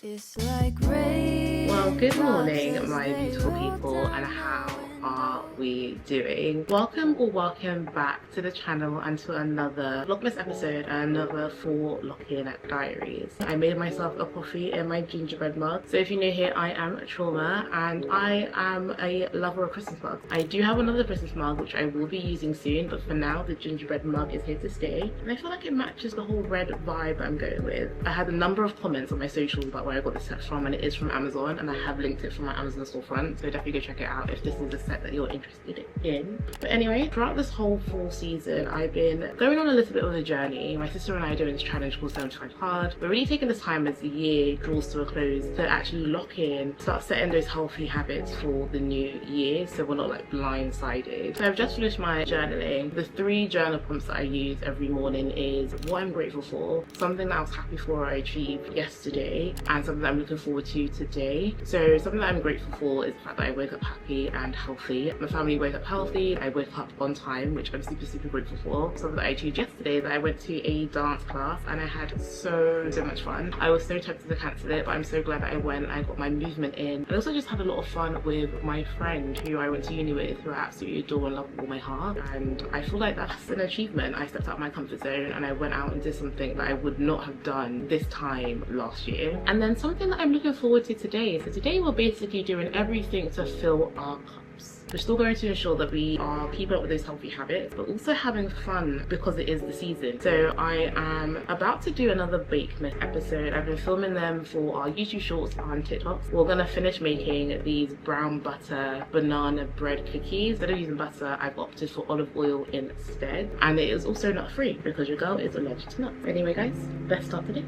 It's like rain. Well, good morning, my beautiful people, and how are we doing? Welcome or welcome back to the channel and to another vlogmas episode, another full lock-in diaries. I made myself a coffee in my gingerbread mug. So if you're new here, I am Trauma and I am a lover of Christmas mugs. I do have another Christmas mug which I will be using soon, but for now the gingerbread mug is here to stay, and I feel like it matches the whole red vibe I'm going with. I had a number of comments on my socials about where I got this set from, and it is from Amazon, and I have linked it from my Amazon storefront, so definitely go check it out if this is a set that you're interested in. But anyway, throughout this whole fall season, I've been going on a little bit of a journey. My sister and I are doing this challenge called 75 Hard. We're really taking this time as the year draws to a close to actually lock in, start setting those healthy habits for the new year, so we're not like blindsided. So I've just finished my journaling. The 3 journal prompts that I use every morning is what I'm grateful for, something that I was happy for I achieved yesterday, and something that I'm looking forward to today. So something that I'm grateful for is the fact that I wake up happy and healthy. My family wake up healthy. I wake up on time, which I'm super grateful for. Something that I achieved yesterday, that I went to a dance class and I had so much fun. I was so tempted to cancel it, but I'm so glad that I went. I got my movement in. I also just had a lot of fun with my friend who I went to uni with, who I absolutely adore and love with all my heart, and I feel like that's an achievement. I stepped out of my comfort zone and I went out and did something that I would not have done this time last year. And then something that I'm looking forward to today. So today we're basically doing everything to fill our cups. We're still going to ensure that we are keeping up with those healthy habits, but also having fun because it is the season. So I am about to do another Bakemas episode. I've been filming them for our YouTube shorts and TikToks. We're gonna finish making these brown butter banana bread cookies. Instead of using butter, I've opted for olive oil instead. And it is also nut free because your girl is allergic to nuts. Anyway guys, let's start the day.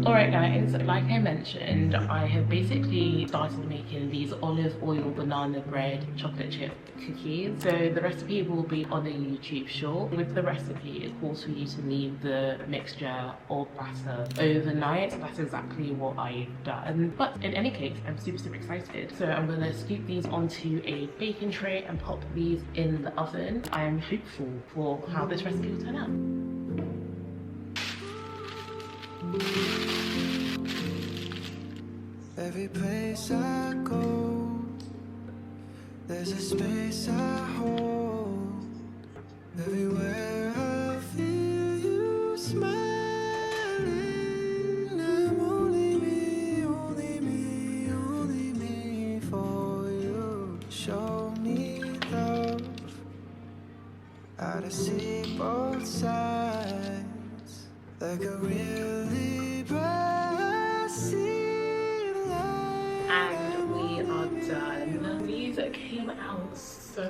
Alright guys, like I mentioned, I have basically started making these olive oil banana bread chocolate chip cookies. So the recipe will be on a YouTube short. With the recipe, it calls for you to leave the mixture of batter overnight. So that's exactly what I've done. But in any case, I'm super excited. So I'm gonna scoop these onto a baking tray and pop these in the oven. I am hopeful for how this recipe will turn out. Every place I go, there's a space I hold. Everywhere I feel you smiling, I'm only me for you. Show me love, how to see both sides, like a really bright sea. And we are done. These came out so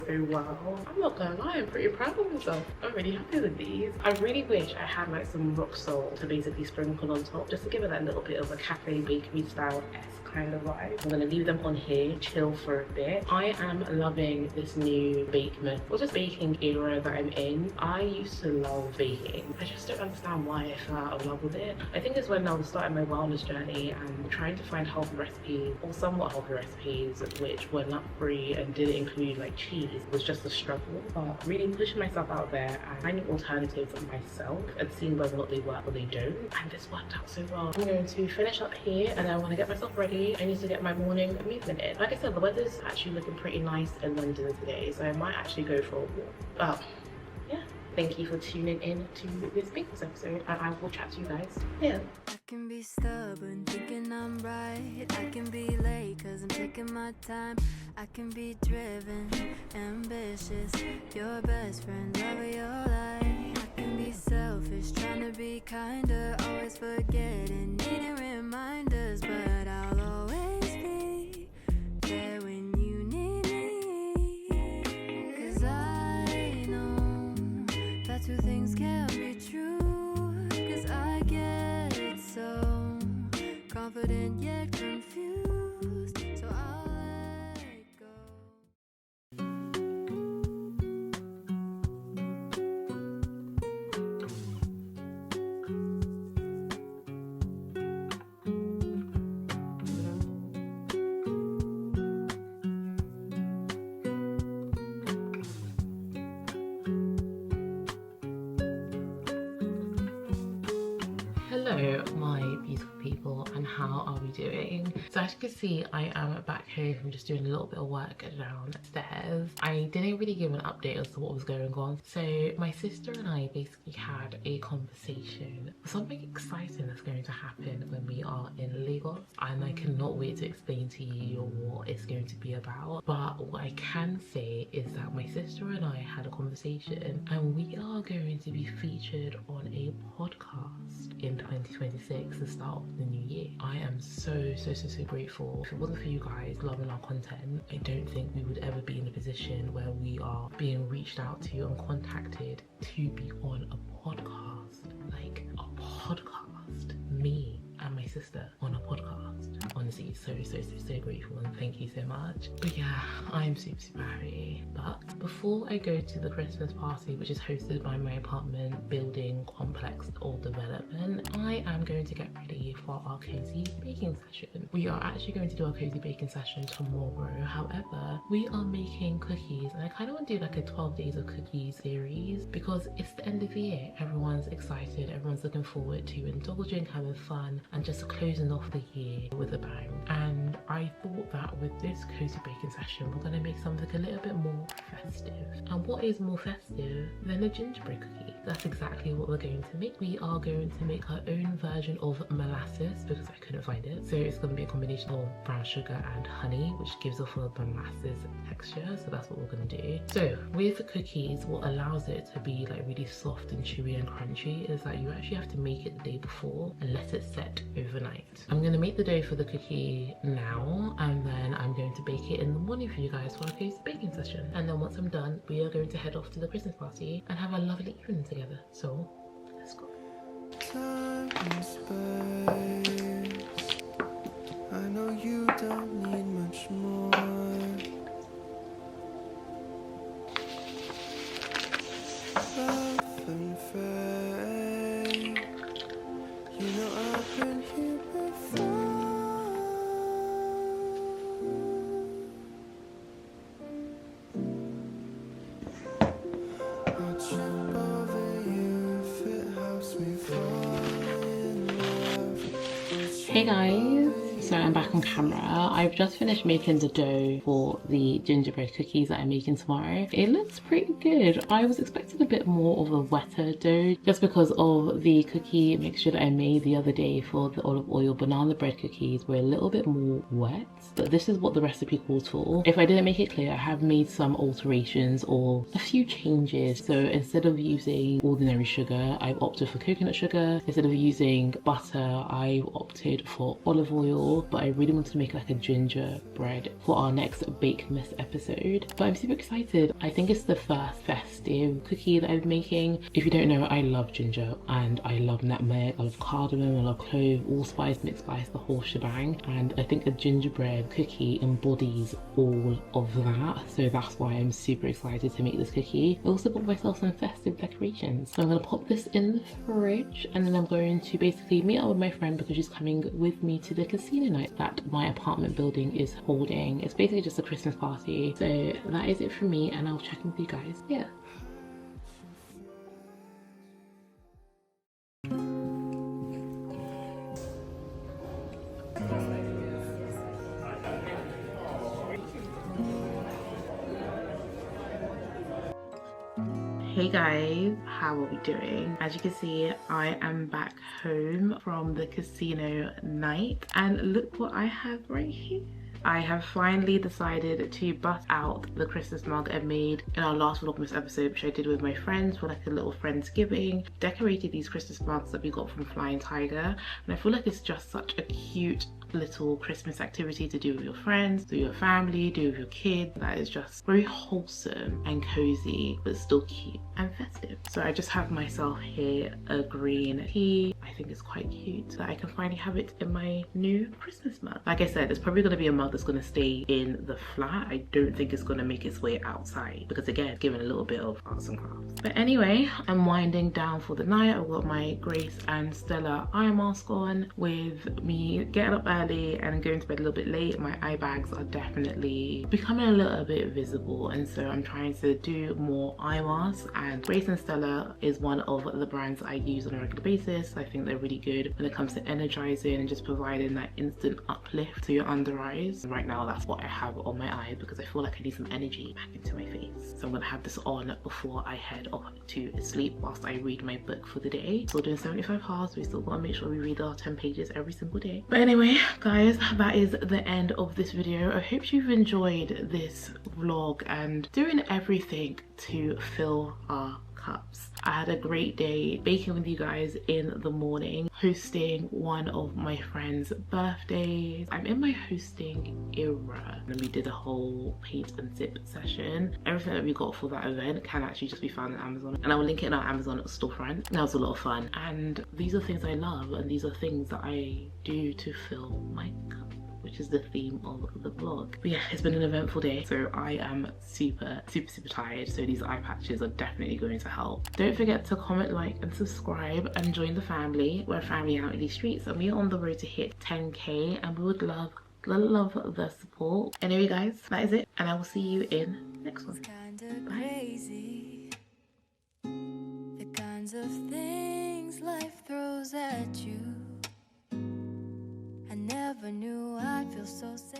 well. I'm not gonna lie, I'm pretty proud of myself. I'm really happy with these. I really wish I had like some rock salt to basically sprinkle on top, just to give it that little bit of a cafe bakery style kind of vibe. I'm gonna leave them on here, chill for a bit. I am loving this new Bakemas, or just baking era that I'm in. I used to love baking. I just don't understand why I fell out of love with it. I think it's when I was starting my wellness journey and trying to find healthy recipes, or somewhat healthy recipes, which were nut free and didn't include like cheese. It was just a struggle. But really pushing myself out there and finding alternatives myself and seeing whether or not they work or they don't. And this worked out so well. I'm going to finish up here and I want to get myself ready. I need to get my morning movement in. Like I said, the weather's actually looking pretty nice in London today, so I might actually go for a walk. Yeah. Thank you for tuning in to this Bakemas episode, and I will chat to you guys later. I can be stubborn, thinking I'm right. I can be late, cause I'm taking my time. I can be driven, ambitious, your best friend, love of your life. I can be selfish, trying to be kinder, always forgetting, needing reminders. But I'll always be there when you need me. Cause I know that 2 things can't be true. Cause I get so confident yet confused. So I'll let go. Hello my beautiful people, and how are we doing? So as you can see, I am back home from just doing a little bit of work downstairs. I didn't really give an update as to what was going on. So my sister and I basically had a conversation for something exciting that's going to happen when we are in Lagos, and I cannot wait to explain to you what it's going to be about. But what I can say is that my sister and I had a conversation, and we are going to be featured on a podcast in 2026, the start of the new year. I am so grateful. If it wasn't for you guys loving our content, I don't think we would ever be in a position where we are being reached out to and contacted to be on a podcast. Like a podcast. Me and my sister on a podcast. Honestly, so grateful, and thank you so much. But yeah, I'm super happy. But before I go to the Christmas party, which is hosted by my apartment building complex or development, I am going to get ready for our cozy baking session. We are actually going to do our cozy baking session tomorrow. However, we are making cookies, and I kind of want to do like a 12 days of cookies series because it's the end of the year. Everyone's excited, everyone's looking forward to indulging, having fun, and just closing off the year with a bang. And I thought that with this cozy baking session, we're going to make something a little bit more festive. And what is more festive than a gingerbread cookie? That's exactly what we're going to make. We are going to make our own version of molasses because I couldn't find it. So it's going to be a combination of brown sugar and honey, which gives off a molasses texture. So that's what we're going to do. So with the cookies, what allows it to be like really soft and chewy and crunchy is that you actually have to make it the day before and let it set overnight. I'm going to make the dough for the cookie now, and then I'm going to bake it in the morning for you guys for our cozy baking session. And then once I'm done, we are going to head off to the Christmas party and have a lovely evening together. So let's go. Time and space. I know you don't need much more. Love and faith. You know I've been here before. I'll trip over you if it helps me fall in love. Hey guys, so I'm back on camera. I've just finished making the dough for the gingerbread cookies that I'm making tomorrow. It looks pretty good. I was expecting a bit more of a wetter dough just because of the cookie mixture that I made the other day for the olive oil banana bread cookies were a little bit more wet. But this is what the recipe calls for. If I didn't make it clear, I have made some alterations or a few changes. So instead of using ordinary sugar, I've opted for coconut sugar. Instead of using butter, I've opted for olive oil, but I really wanted to make like a gingerbread for our next Bakemas episode. But I'm super excited. I think it's the first festive cookie that I'm making. If you don't know, I love ginger and I love nutmeg, I love cardamom, I love clove, allspice, mixed spice, the whole shebang. And I think a gingerbread cookie embodies all of that. So that's why I'm super excited to make this cookie. I also bought myself some festive decorations. So I'm gonna pop this in the fridge, and then I'm going to basically meet up with my friend because she's coming with me to the casino night that my apartment building is holding. It's basically just a Christmas party. So that is it for me, and I'll check in with you guys. Yeah. Hey guys, how are we doing? As you can see, I am back home from the casino night, and look what I have right here. I have finally decided to bust out the Christmas mug I made in our last vlogmas episode, which I did with my friends for like a little friendsgiving. Decorated these Christmas mugs that we got from Flying Tiger, and I feel like it's just such a cute little Christmas activity to do with your friends, do with your family, do with your kids. That is just very wholesome and cozy, but still cute and festive. So I just have myself here a green tea. I think it's quite cute that I can finally have it in my new Christmas mug. Like I said, it's probably going to be a mug that's going to stay in the flat. I don't think it's going to make its way outside because again, given a little bit of arts and crafts. But anyway, I'm winding down for the night. I've got my Grace and Stella eye mask on with me getting up early and going to bed a little bit late, my eye bags are definitely becoming a little bit visible, and so I'm trying to do more eye masks. And Grace and Stella is one of the brands I use on a regular basis. I think they're really good when it comes to energizing and just providing that instant uplift to your under eyes. Right now that's what I have on my eyes because I feel like I need some energy back into my face. So I'm gonna have this on before I head off to sleep whilst I read my book for the day. Still doing 75 halves, we still gotta make sure we read our 10 pages every single day. But anyway guys, that is the end of this video. I hope you've enjoyed this vlog and doing everything to fill our cups. I had a great day baking with you guys in the morning, hosting one of my friend's birthdays. I'm in my hosting era, and we did a whole paint and sip session. Everything that we got for that event can actually just be found on Amazon, and I will link it in our Amazon storefront. That was a lot of fun, and these are things I love, and these are things that I do to fill my cup, which is the theme of the vlog. But yeah, it's been an eventful day, so I am super tired, so these eye patches are definitely going to help. Don't forget to comment, like and subscribe and join the family. We're a family out in these streets and we are on the road to hit 10k, and we would love the support. Anyway guys, that is it, and I will see you in next one. Bye. Crazy. The kinds of things life throws at you. I never knew I'd feel so safe.